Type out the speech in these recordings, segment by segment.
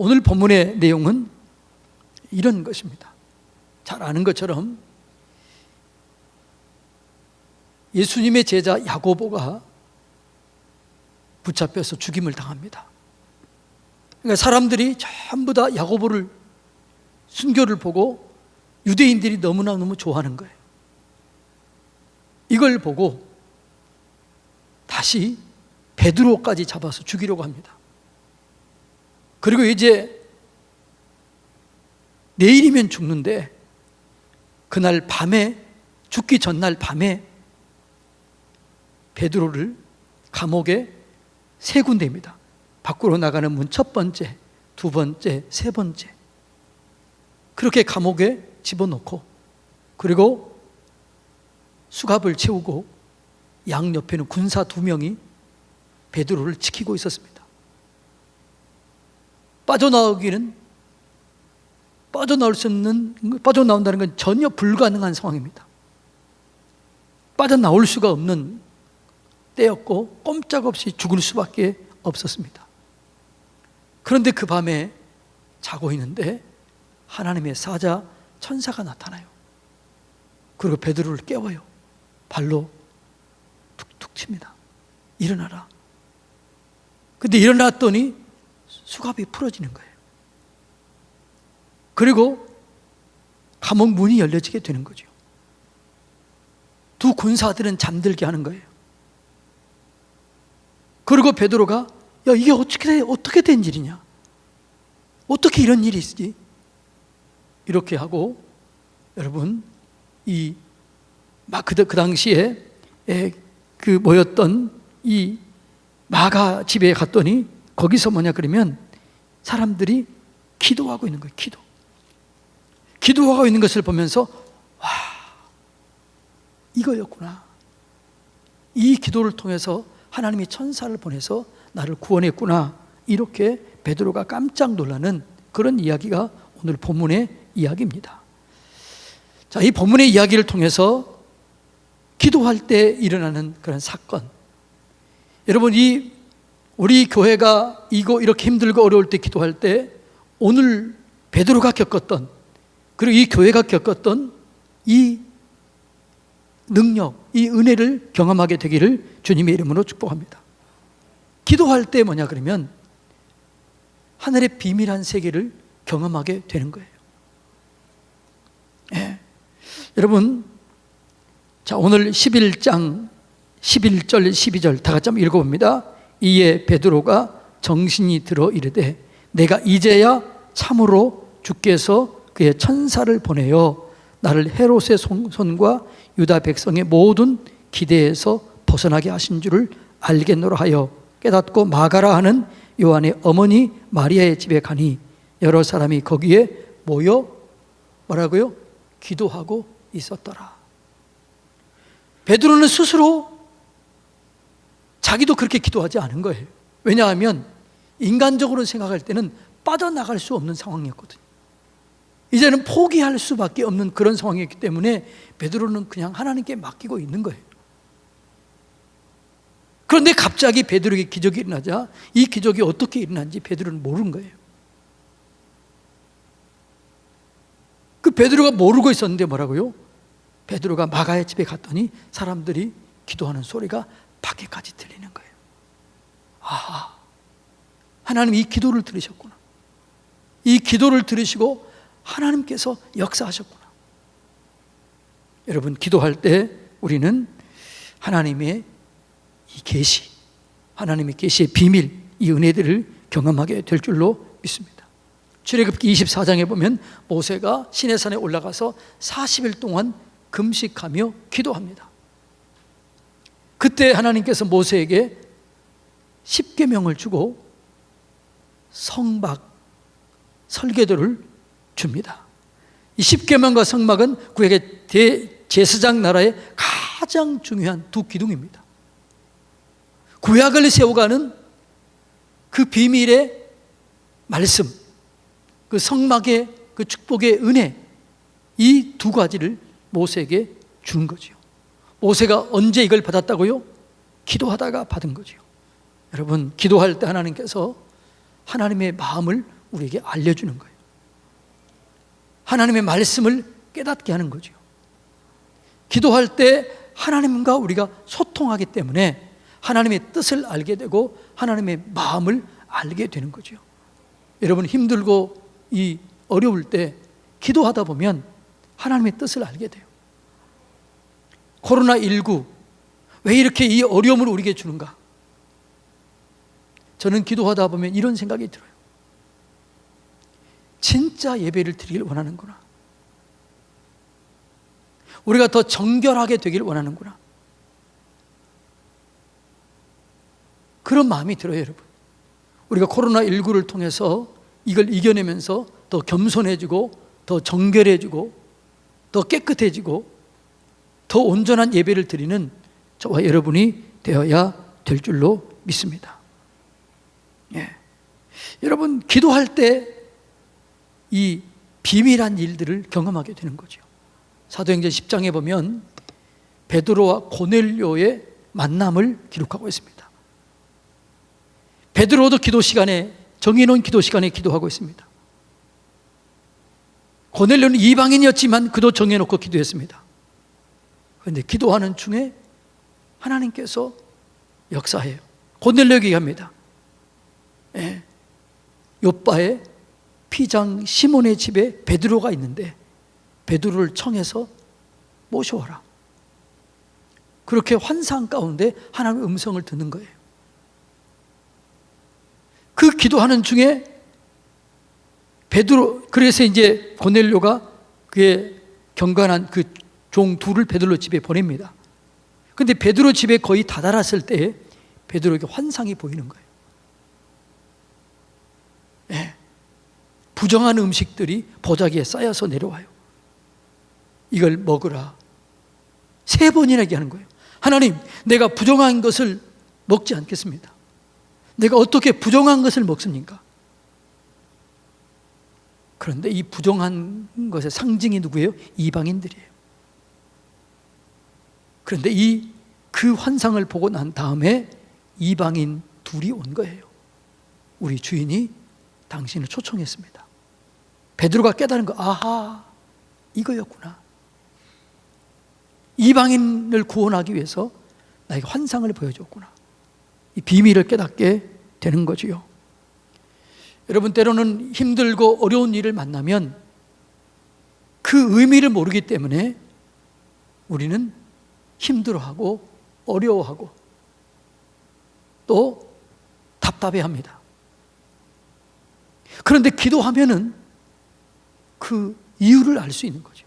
오늘 본문의 내용은 이런 것입니다. 잘 아는 것처럼 예수님의 제자 야고보가 붙잡혀서 죽임을 당합니다. 그러니까 사람들이 전부 다 야고보를 순교를 보고 유대인들이 너무 좋아하는 거예요. 이걸 보고 다시 베드로까지 잡아서 죽이려고 합니다. 그리고 이제 내일이면 죽는데 그날 밤에, 죽기 전날 밤에 베드로를 감옥에 세 군데입니다. 밖으로 나가는 문 첫 번째, 두 번째, 세 번째, 그렇게 감옥에 집어넣고, 그리고 수갑을 채우고 양옆에는 군사 2명이 베드로를 지키고 있었습니다. 빠져나온다는 건 전혀 불가능한 상황입니다. 빠져나올 수가 없는 때였고 꼼짝없이 죽을 수밖에 없었습니다. 그런데 그 밤에 자고 있는데 하나님의 사자 천사가 나타나요. 그리고 베드로를 깨워요. 발로 툭툭 칩니다. 일어나라. 근데 일어났더니 수갑이 풀어지는 거예요. 그리고 감옥 문이 열려지게 되는 거죠. 두 군사들은 잠들게 하는 거예요. 그리고 베드로가 야, 이게 어떻게 된 일이냐? 어떻게 이런 일이 있지? 이렇게 하고, 여러분, 그 당시에 모였던 이 마가 집에 갔더니 거기서 뭐냐 그러면 사람들이 기도하고 있는 거예요. 기도하고 있는 것을 보면서 와, 이거였구나. 이 기도를 통해서 하나님이 천사를 보내서 나를 구원했구나. 이렇게 베드로가 깜짝 놀라는 그런 이야기가 오늘 본문의 이야기입니다. 자, 이 본문의 이야기를 통해서 기도할 때 일어나는 그런 사건, 여러분, 우리 교회가 이렇게 힘들고 어려울 때 기도할 때 오늘 베드로가 겪었던, 그리고 이 교회가 겪었던 이 능력, 이 은혜를 경험하게 되기를 주님의 이름으로 축복합니다. 기도할 때 뭐냐 그러면 하늘의 비밀한 세계를 경험하게 되는 거예요. 예. 여러분, 자, 오늘 11장 11절 12절 다 같이 한번 읽어봅니다. 이에 베드로가 정신이 들어 이르되 내가 이제야 참으로 주께서 그의 천사를 보내어 나를 헤롯의 손과 유다 백성의 모든 기대에서 벗어나게 하신 줄을 알겠노라 하여 깨닫고 마가라 하는 요한의 어머니 마리아의 집에 가니 여러 사람이 거기에 모여 뭐라고요? 기도하고 있었더라. 베드로는 스스로 자기도 그렇게 기도하지 않은 거예요. 왜냐하면 인간적으로 생각할 때는 빠져나갈 수 없는 상황이었거든요. 이제는 포기할 수밖에 없는 그런 상황이었기 때문에 베드로는 그냥 하나님께 맡기고 있는 거예요. 그런데 갑자기 베드로에게 기적이 일어나자 이 기적이 어떻게 일어난지 베드로는 모르는 거예요. 그 베드로가 모르고 있었는데 뭐라고요? 베드로가 마가의 집에 갔더니 사람들이 기도하는 소리가 밖에까지 들리는 거예요. 아하, 하나님 이 기도를 들으셨구나. 이 기도를 들으시고 하나님께서 역사하셨구나. 여러분, 기도할 때 우리는 하나님의 이 계시, 하나님의 계시의 비밀, 이 은혜들을 경험하게 될 줄로 믿습니다. 출애굽기 24장에 보면 모세가 시내산에 올라가서 40일 동안 금식하며 기도합니다. 그때 하나님께서 모세에게 10계명을 주고 성막, 설계도를 줍니다. 이 10계명과 성막은 구약의 대제사장 나라의 가장 중요한 두 기둥입니다. 구약을 세워가는 그 비밀의 말씀, 그 성막의 그 축복의 은혜, 이 두 가지를 모세에게 준 거죠. 모세가 언제 이걸 받았다고요? 기도하다가 받은 거죠. 여러분, 기도할 때 하나님께서 하나님의 마음을 우리에게 알려주는 거예요. 하나님의 말씀을 깨닫게 하는 거죠. 기도할 때 하나님과 우리가 소통하기 때문에 하나님의 뜻을 알게 되고 하나님의 마음을 알게 되는 거죠. 여러분, 힘들고 이 어려울 때 기도하다 보면 하나님의 뜻을 알게 돼요. 코로나19 왜 이렇게 이 어려움을 우리에게 주는가? 저는 기도하다 보면 이런 생각이 들어요. 진짜 예배를 드리길 원하는구나. 우리가 더 정결하게 되길 원하는구나. 그런 마음이 들어요, 여러분. 우리가 코로나19를 통해서 이걸 이겨내면서 더 겸손해지고 더 정결해지고 더 깨끗해지고 더 온전한 예배를 드리는 저와 여러분이 되어야 될 줄로 믿습니다. 예. 여러분, 기도할 때 이 비밀한 일들을 경험하게 되는 거죠. 사도행전 10장에 보면 베드로와 고넬료의 만남을 기록하고 있습니다. 베드로도 기도 시간에, 정해놓은 기도 시간에 기도하고 있습니다. 고넬료는 이방인이었지만 그도 정해놓고 기도했습니다. 그런데 기도하는 중에 하나님께서 역사해요. 고넬료에게 얘기합니다. 예. 요빠의 피장 시몬의 집에 베드로가 있는데 베드로를 청해서 모셔와라. 그렇게 환상 가운데 하나님의 음성을 듣는 거예요. 그 기도하는 중에 베드로, 그래서 이제 고넬료가 그의 경건한 그 종 둘을 베드로 집에 보냅니다. 그런데 베드로 집에 거의 다다랐을 때 베드로에게 환상이 보이는 거예요. 네. 부정한 음식들이 보자기에 쌓여서 내려와요. 이걸 먹으라. 3번이나 얘기하는 거예요. 하나님, 내가 부정한 것을 먹지 않겠습니다. 내가 어떻게 부정한 것을 먹습니까? 그런데 이 부정한 것의 상징이 누구예요? 이방인들이에요. 그런데 그 환상을 보고 난 다음에 이방인 둘이 온 거예요. 우리 주인이 당신을 초청했습니다. 베드로가 깨달은 거, 아하, 이거였구나. 이방인을 구원하기 위해서 나에게 환상을 보여줬구나. 이 비밀을 깨닫게 되는 거지요. 여러분, 때로는 힘들고 어려운 일을 만나면 그 의미를 모르기 때문에 우리는 힘들어하고 어려워하고 또 답답해합니다. 그런데 기도하면은 그 이유를 알 수 있는 거죠.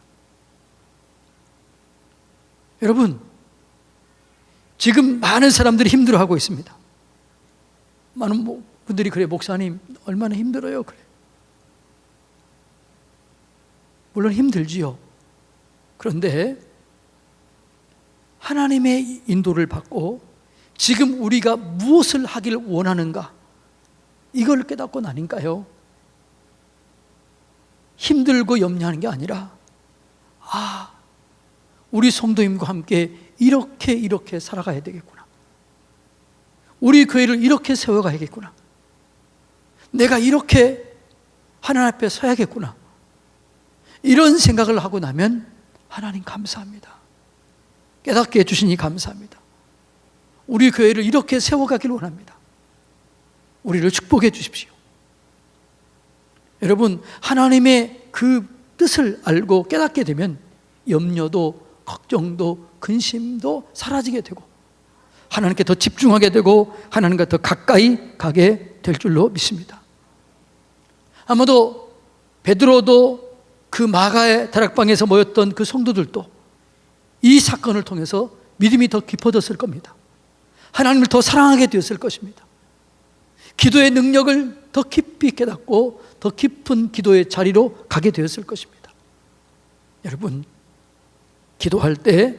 여러분, 지금 많은 사람들이 힘들어하고 있습니다. 많은 분들이 그래, 목사님 얼마나 힘들어요? 그래. 물론 힘들지요. 그런데 하나님의 인도를 받고 지금 우리가 무엇을 하길 원하는가, 이걸 깨닫고는 아닌가요? 힘들고 염려하는 게 아니라, 우리 성도님과 함께 이렇게 살아가야 되겠구나. 우리 교회를 이렇게 세워가야겠구나. 내가 이렇게 하나님 앞에 서야겠구나. 이런 생각을 하고 나면 하나님 감사합니다. 깨닫게 해주시니 감사합니다. 우리 교회를 이렇게 세워가길 원합니다. 우리를 축복해 주십시오. 여러분, 하나님의 그 뜻을 알고 깨닫게 되면 염려도 걱정도 근심도 사라지게 되고 하나님께 더 집중하게 되고 하나님과 더 가까이 가게 될 줄로 믿습니다. 아마도 베드로도 그 마가의 다락방에서 모였던 그 성도들도 이 사건을 통해서 믿음이 더 깊어졌을 겁니다. 하나님을 더 사랑하게 되었을 것입니다. 기도의 능력을 더 깊이 깨닫고 더 깊은 기도의 자리로 가게 되었을 것입니다. 여러분, 기도할 때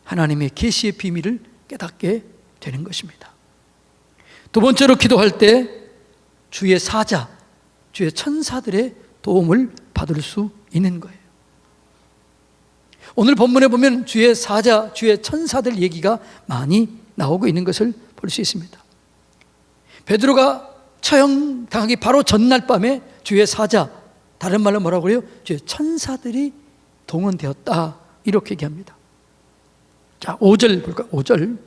하나님의 계시의 비밀을 깨닫게 되는 것입니다. 두 번째로, 기도할 때 주의 사자, 주의 천사들의 도움을 받을 수 있는 거예요. 오늘 본문에 보면 주의 사자, 주의 천사들 얘기가 많이 나오고 있는 것을 볼 수 있습니다. 베드로가 처형당하기 바로 전날 밤에 주의 사자, 다른 말로 뭐라고 해요? 주의 천사들이 동원되었다, 이렇게 얘기합니다. 자, 5절 볼까요? 5절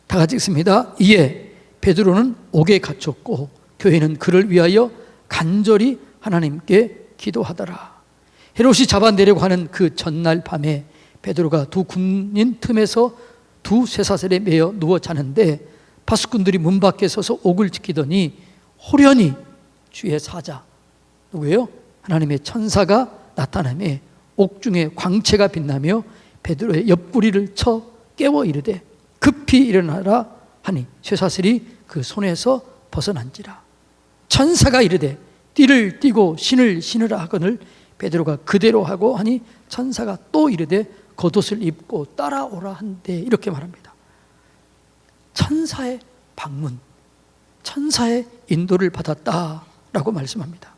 다 같이 읽습니다. 이에 베드로는 옥에 갇혔고 교회는 그를 위하여 간절히 하나님께 기도하더라. 헤롯이 잡아내려고 하는 그 전날 밤에 베드로가 두 군인 틈에서 두 쇠사슬에 매여 누워 자는데 파수꾼들이 문 밖에 서서 옥을 지키더니 호련히 주의 사자, 누구예요? 하나님의 천사가 나타나며 옥중에 광채가 빛나며 베드로의 옆구리를 쳐 깨워 이르되 급히 일어나라 하니 쇠사슬이 그 손에서 벗어난지라. 천사가 이르되 띠를 띠고 신을 신으라 하거늘 베드로가 그대로 하고 하니 천사가 또 이르되 겉옷을 입고 따라오라 한대, 이렇게 말합니다. 천사의 방문, 천사의 인도를 받았다라고 말씀합니다.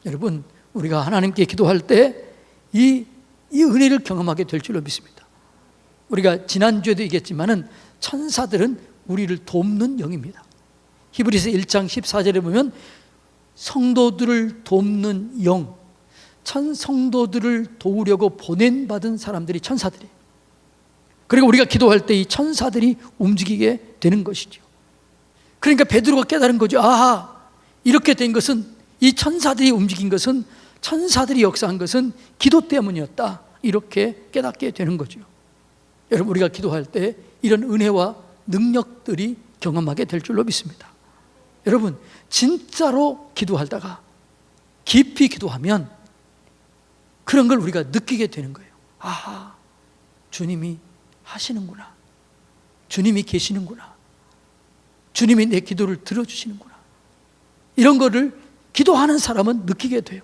여러분, 우리가 하나님께 기도할 때 이 은혜를 경험하게 될 줄로 믿습니다. 우리가 지난주에도 얘기했지만은 천사들은 우리를 돕는 영입니다. 히브리서 1장 14절에 보면 성도들을 돕는 영, 성도들을 도우려고 보낸받은 사람들이 천사들이에요. 그리고 우리가 기도할 때 이 천사들이 움직이게 되는 것이죠. 그러니까 베드로가 깨달은 거죠. 아하, 이렇게 된 것은, 이 천사들이 움직인 것은, 천사들이 역사한 것은 기도 때문이었다, 이렇게 깨닫게 되는 거죠. 여러분, 우리가 기도할 때 이런 은혜와 능력들이 경험하게 될 줄로 믿습니다. 여러분, 진짜로 기도하다가 깊이 기도하면 그런 걸 우리가 느끼게 되는 거예요. 아하, 주님이 하시는구나, 주님이 계시는구나, 주님이 내 기도를 들어주시는구나, 이런 거를 기도하는 사람은 느끼게 돼요.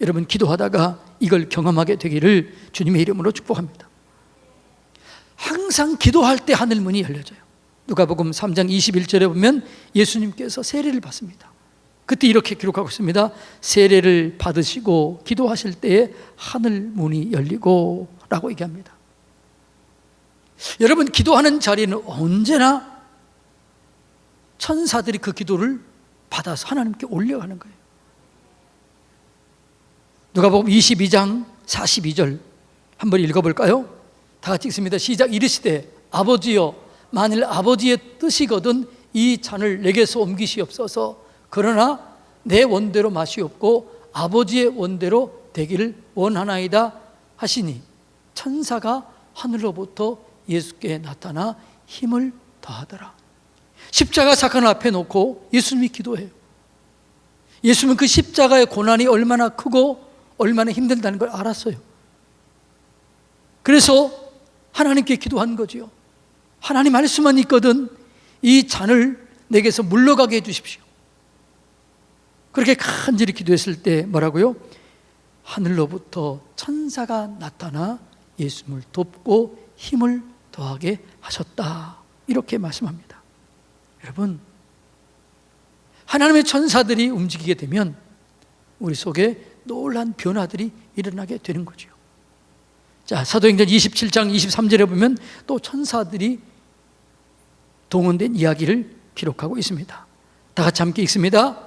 여러분, 기도하다가 이걸 경험하게 되기를 주님의 이름으로 축복합니다. 항상 기도할 때 하늘문이 열려져요. 누가복음 3장 21절에 보면 예수님께서 세례를 받습니다. 그때 이렇게 기록하고 있습니다. 세례를 받으시고 기도하실 때에 하늘문이 열리고 라고 얘기합니다. 여러분, 기도하는 자리는 언제나 천사들이 그 기도를 받아서 하나님께 올려가는 거예요. 누가복음 22장 42절 한번 읽어볼까요? 다 같이 읽습니다. 시작. 이르시되 아버지여, 만일 아버지의 뜻이거든 이 잔을 내게서 옮기시옵소서. 그러나 내 원대로 마시옵고 아버지의 원대로 되기를 원하나이다 하시니 천사가 하늘로부터 예수께 나타나 힘을 더하더라. 십자가 사건 앞에 놓고 예수님이 기도해요. 예수님은 그 십자가의 고난이 얼마나 크고 얼마나 힘들다는 걸 알았어요. 그래서 하나님께 기도한 거죠. 하나님 할 수만 있거든 이 잔을 내게서 물러가게 해주십시오. 그렇게 간절히 기도했을 때 뭐라고요? 하늘로부터 천사가 나타나 예수님을 돕고 힘을 더하게 하셨다, 이렇게 말씀합니다. 여러분, 하나님의 천사들이 움직이게 되면 우리 속에 놀라운 변화들이 일어나게 되는 거죠. 자, 사도행전 27장 23절에 보면 또 천사들이 동원된 이야기를 기록하고 있습니다. 다 같이 함께 읽습니다.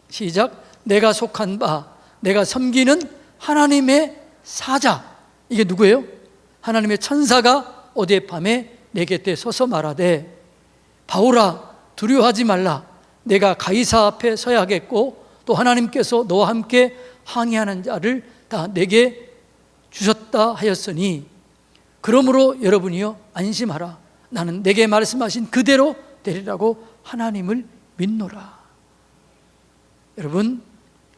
시작. 내가 속한 바, 내가 섬기는 하나님의 사자. 이게 누구예요? 하나님의 천사가 어제 밤에 내 곁에 서서 말하되 바울아, 두려워하지 말라. 내가 가이사 앞에 서야겠고 또 하나님께서 너와 함께 항해하는 자를 다 내게 주셨다 하였으니 그러므로 여러분이여 안심하라. 나는 내게 말씀하신 그대로 되리라고 하나님을 믿노라. 여러분,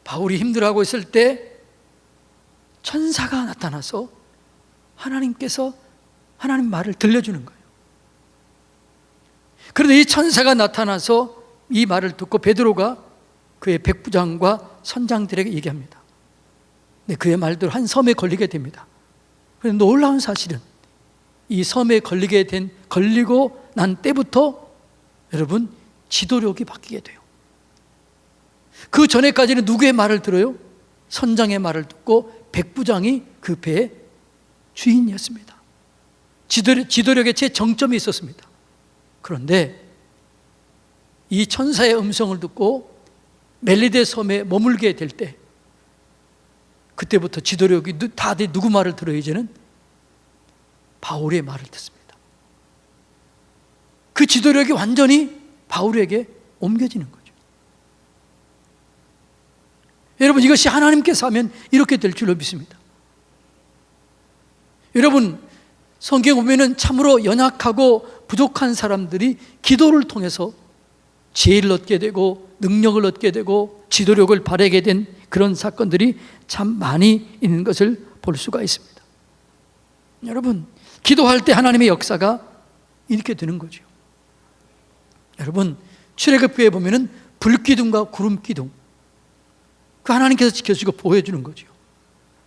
바울이 힘들어하고 있을 때 천사가 나타나서 하나님께서 하나님 말을 들려주는 거예요. 그런데 이 천사가 나타나서 이 말을 듣고 베드로가 그의 백부장과 선장들에게 얘기합니다. 네, 그의 말대로 한 섬에 걸리게 됩니다. 그런데 놀라운 사실은 이 섬에 걸리고 난 때부터 여러분 지도력이 바뀌게 돼요. 그 전에까지는 누구의 말을 들어요? 선장의 말을 듣고 백부장이 그 배의 주인이었습니다. 지도력의 최정점이 있었습니다. 그런데 이 천사의 음성을 듣고 멜리데 섬에 머물게 될 때, 그때부터 지도력이 다들 누구 말을 들어요? 이제는 바울의 말을 듣습니다. 그 지도력이 완전히 바울에게 옮겨지는 거죠. 여러분, 이것이 하나님께서 하면 이렇게 될 줄로 믿습니다. 여러분, 성경 보면은 참으로 연약하고 부족한 사람들이 기도를 통해서 지혜를 얻게 되고 능력을 얻게 되고 지도력을 발휘하게 된 그런 사건들이 참 많이 있는 것을 볼 수가 있습니다. 여러분, 기도할 때 하나님의 역사가 이렇게 되는 거죠. 여러분, 출애굽기에 보면은 불기둥과 구름기둥, 그 하나님께서 지켜주고 보여주는 거죠.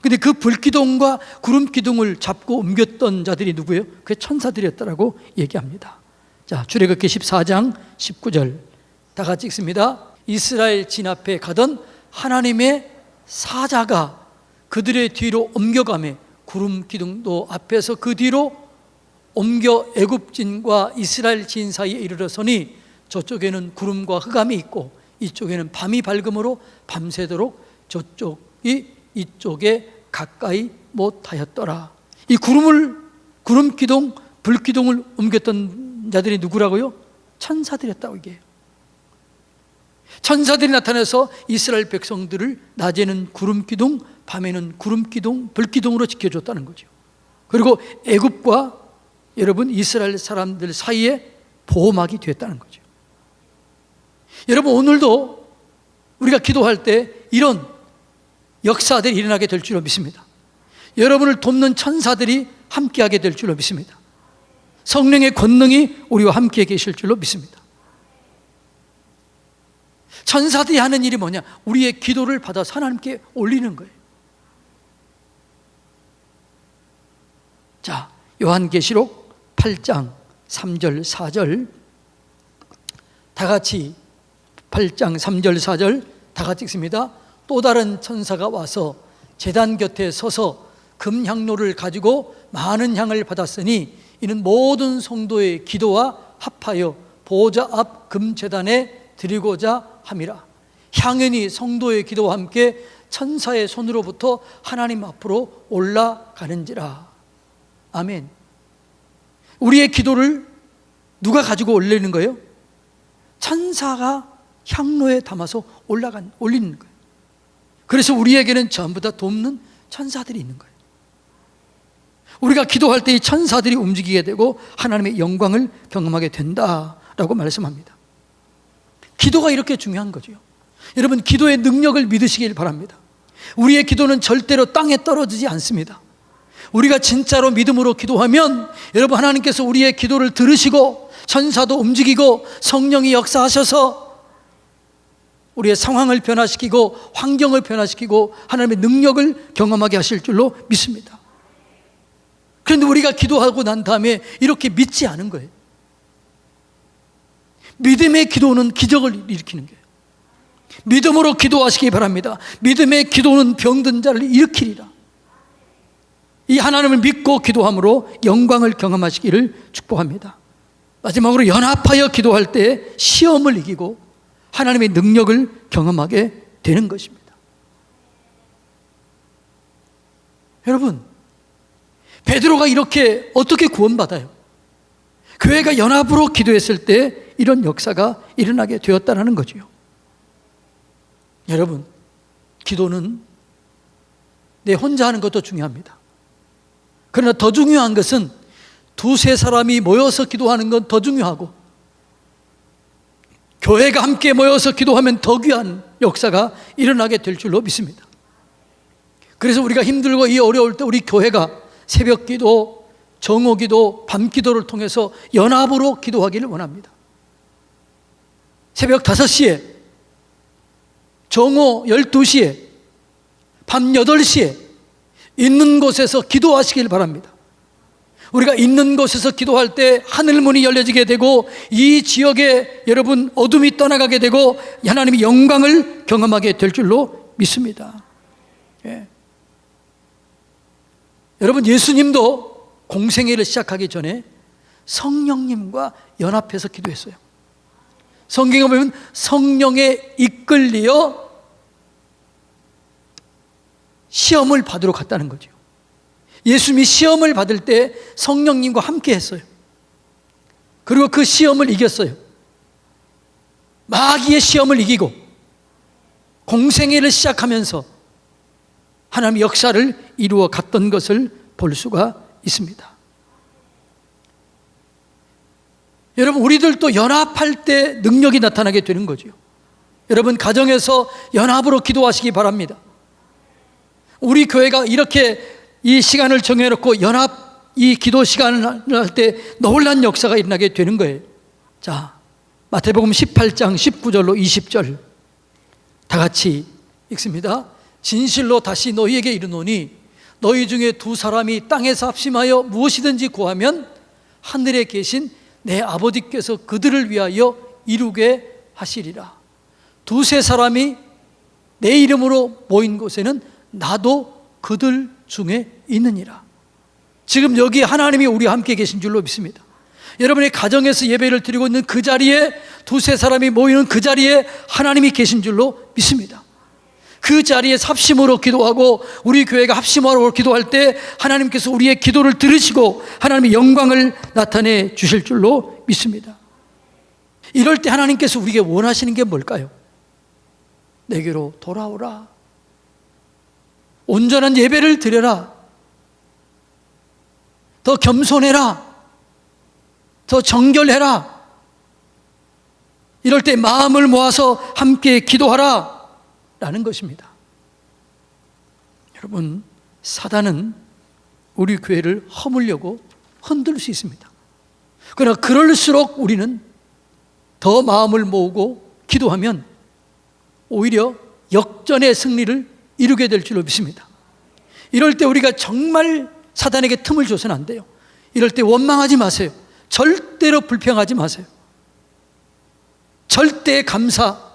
근데 그 불기둥과 구름기둥을 잡고 옮겼던 자들이 누구예요? 그게 천사들이었다라고 얘기합니다. 자, 출애굽기 14장 19절 다 같이 읽습니다. 이스라엘 진 앞에 가던 하나님의 사자가 그들의 뒤로 옮겨가매 구름기둥도 앞에서 그 뒤로 옮겨 애굽진과 이스라엘 진 사이에 이르러서니 저쪽에는 구름과 흑암이 있고 이쪽에는 밤이 밝음으로 밤새도록 저쪽이 이쪽에 가까이 못하였더라. 이 구름기둥, 불기둥을 옮겼던 자들이 누구라고요? 천사들이었다고 얘기해요. 천사들이 나타나서 이스라엘 백성들을 낮에는 구름기둥, 밤에는 구름기둥, 불기둥으로 지켜줬다는 거죠. 그리고 애굽과 여러분 이스라엘 사람들 사이에 보호막이 되었다는 거죠. 여러분, 오늘도 우리가 기도할 때 이런 역사들이 일어나게 될 줄로 믿습니다. 여러분을 돕는 천사들이 함께하게 될 줄로 믿습니다. 성령의 권능이 우리와 함께 계실 줄로 믿습니다. 천사들이 하는 일이 뭐냐? 우리의 기도를 받아서 하나님께 올리는 거예요. 자, 요한계시록 8장 3절 4절 다 같이 8장 3절 4절 다 같이 읽습니다. 또 다른 천사가 와서 제단 곁에 서서 금향로를 가지고 많은 향을 받았으니 이는 모든 성도의 기도와 합하여 보좌 앞 금제단에 드리고자 함이라. 향연이 성도의 기도와 함께 천사의 손으로부터 하나님 앞으로 올라가는지라. 아멘. 우리의 기도를 누가 가지고 올리는 거예요? 천사가 향로에 담아서 올리는 거예요. 그래서 우리에게는 전부 다 돕는 천사들이 있는 거예요. 우리가 기도할 때 이 천사들이 움직이게 되고 하나님의 영광을 경험하게 된다라고 말씀합니다. 기도가 이렇게 중요한 거죠. 여러분, 기도의 능력을 믿으시길 바랍니다. 우리의 기도는 절대로 땅에 떨어지지 않습니다. 우리가 진짜로 믿음으로 기도하면 여러분, 하나님께서 우리의 기도를 들으시고 천사도 움직이고 성령이 역사하셔서 우리의 상황을 변화시키고 환경을 변화시키고 하나님의 능력을 경험하게 하실 줄로 믿습니다. 그런데 우리가 기도하고 난 다음에 이렇게 믿지 않은 거예요. 믿음의 기도는 기적을 일으키는 거예요. 믿음으로 기도하시기 바랍니다. 믿음의 기도는 병든 자를 일으키리라. 이 하나님을 믿고 기도함으로 영광을 경험하시기를 축복합니다. 마지막으로 연합하여 기도할 때 시험을 이기고 하나님의 능력을 경험하게 되는 것입니다. 여러분, 베드로가 이렇게 어떻게 구원받아요? 교회가 연합으로 기도했을 때 이런 역사가 일어나게 되었다는 거지요. 여러분, 기도는 내 혼자 하는 것도 중요합니다. 그러나 더 중요한 것은 두세 사람이 모여서 기도하는 건 더 중요하고 교회가 함께 모여서 기도하면 더 귀한 역사가 일어나게 될 줄로 믿습니다. 그래서 우리가 힘들고 이 어려울 때 우리 교회가 새벽 기도, 정오 기도, 밤 기도를 통해서 연합으로 기도하기를 원합니다. 새벽 5시에, 정오 12시에, 밤 8시에 있는 곳에서 기도하시길 바랍니다. 우리가 있는 곳에서 기도할 때 하늘문이 열려지게 되고 이 지역에 여러분 어둠이 떠나가게 되고 하나님의 영광을 경험하게 될 줄로 믿습니다. 예. 여러분, 예수님도 공생애를 시작하기 전에 성령님과 연합해서 기도했어요. 성경에 보면 성령에 이끌려 시험을 받으러 갔다는 거죠. 예수님이 시험을 받을 때 성령님과 함께 했어요. 그리고 그 시험을 이겼어요. 마귀의 시험을 이기고 공생애를 시작하면서 하나님의 역사를 이루어 갔던 것을 볼 수가 있습니다. 여러분, 우리들도 연합할 때 능력이 나타나게 되는 거죠. 여러분, 가정에서 연합으로 기도하시기 바랍니다. 우리 교회가 이렇게 이 시간을 정해놓고 연합 이 기도 시간을 할 때 놀라운 역사가 일어나게 되는 거예요. 자, 마태복음 18장 19절로 20절 다 같이 읽습니다. 진실로 다시 너희에게 이르노니 너희 중에 두 사람이 땅에서 합심하여 무엇이든지 구하면 하늘에 계신 내 아버지께서 그들을 위하여 이루게 하시리라. 두세 사람이 내 이름으로 모인 곳에는 나도 그들 중에 있느니라. 지금 여기 하나님이 우리와 함께 계신 줄로 믿습니다. 여러분의 가정에서 예배를 드리고 있는 그 자리에 두세 사람이 모이는 그 자리에 하나님이 계신 줄로 믿습니다. 그 자리에 합심으로 기도하고 우리 교회가 합심으로 기도할 때 하나님께서 우리의 기도를 들으시고 하나님의 영광을 나타내 주실 줄로 믿습니다. 이럴 때 하나님께서 우리에게 원하시는 게 뭘까요? 내게로 돌아오라. 온전한 예배를 드려라. 더 겸손해라. 더 정결해라. 이럴 때 마음을 모아서 함께 기도하라 라는 것입니다. 여러분, 사단은 우리 교회를 허물려고 흔들 수 있습니다. 그러나 그럴수록 우리는 더 마음을 모으고 기도하면 오히려 역전의 승리를 이루게 될 줄로 믿습니다. 이럴 때 우리가 정말 사단에게 틈을 줘서는 안 돼요. 이럴 때 원망하지 마세요. 절대로 불평하지 마세요. 절대 감사,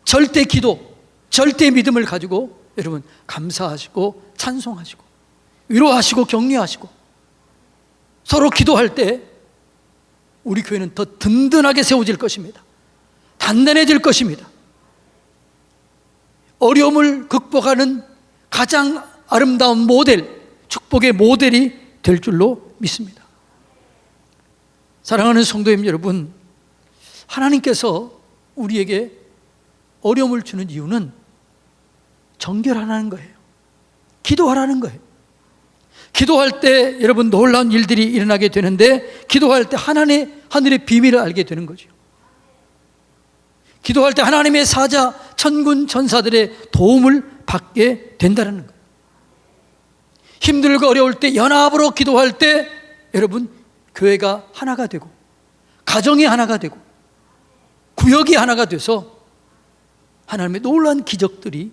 절대 기도, 절대 믿음을 가지고 여러분 감사하시고 찬송하시고 위로하시고 격려하시고 서로 기도할 때 우리 교회는 더 든든하게 세워질 것입니다. 단단해질 것입니다. 어려움을 극복하는 가장 아름다운 모델, 축복의 모델이 될 줄로 믿습니다. 사랑하는 성도님 여러분, 하나님께서 우리에게 어려움을 주는 이유는 정결하라는 거예요. 기도하라는 거예요. 기도할 때 여러분 놀라운 일들이 일어나게 되는데 기도할 때 하늘의 비밀을 알게 되는 거죠. 기도할 때 하나님의 사자, 천군, 천사들의 도움을 받게 된다는 거예요. 힘들고 어려울 때 연합으로 기도할 때 여러분 교회가 하나가 되고 가정이 하나가 되고 구역이 하나가 돼서 하나님의 놀라운 기적들이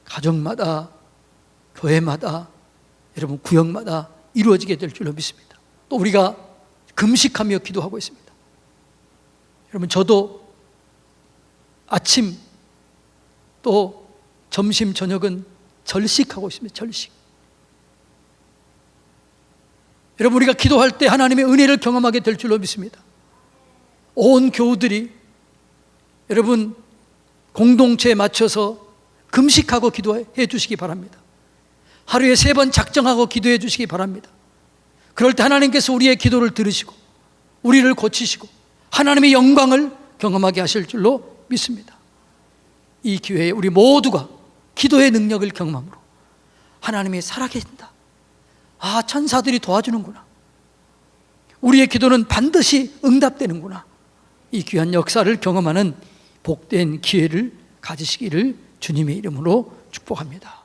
가정마다 교회마다 여러분 구역마다 이루어지게 될 줄로 믿습니다. 또 우리가 금식하며 기도하고 있습니다. 여러분 저도 아침 또 점심 저녁은 절식하고 있습니다. 절식. 여러분 우리가 기도할 때 하나님의 은혜를 경험하게 될 줄로 믿습니다. 온 교우들이 여러분 공동체에 맞춰서 금식하고 기도해 주시기 바랍니다. 하루에 3번 작정하고 기도해 주시기 바랍니다. 그럴 때 하나님께서 우리의 기도를 들으시고 우리를 고치시고 하나님의 영광을 경험하게 하실 줄로 믿습니다. 이 기회에 우리 모두가 기도의 능력을 경험함으로 하나님이 살아계신다. 아, 천사들이 도와주는구나. 우리의 기도는 반드시 응답되는구나. 이 귀한 역사를 경험하는 복된 기회를 가지시기를 주님의 이름으로 축복합니다.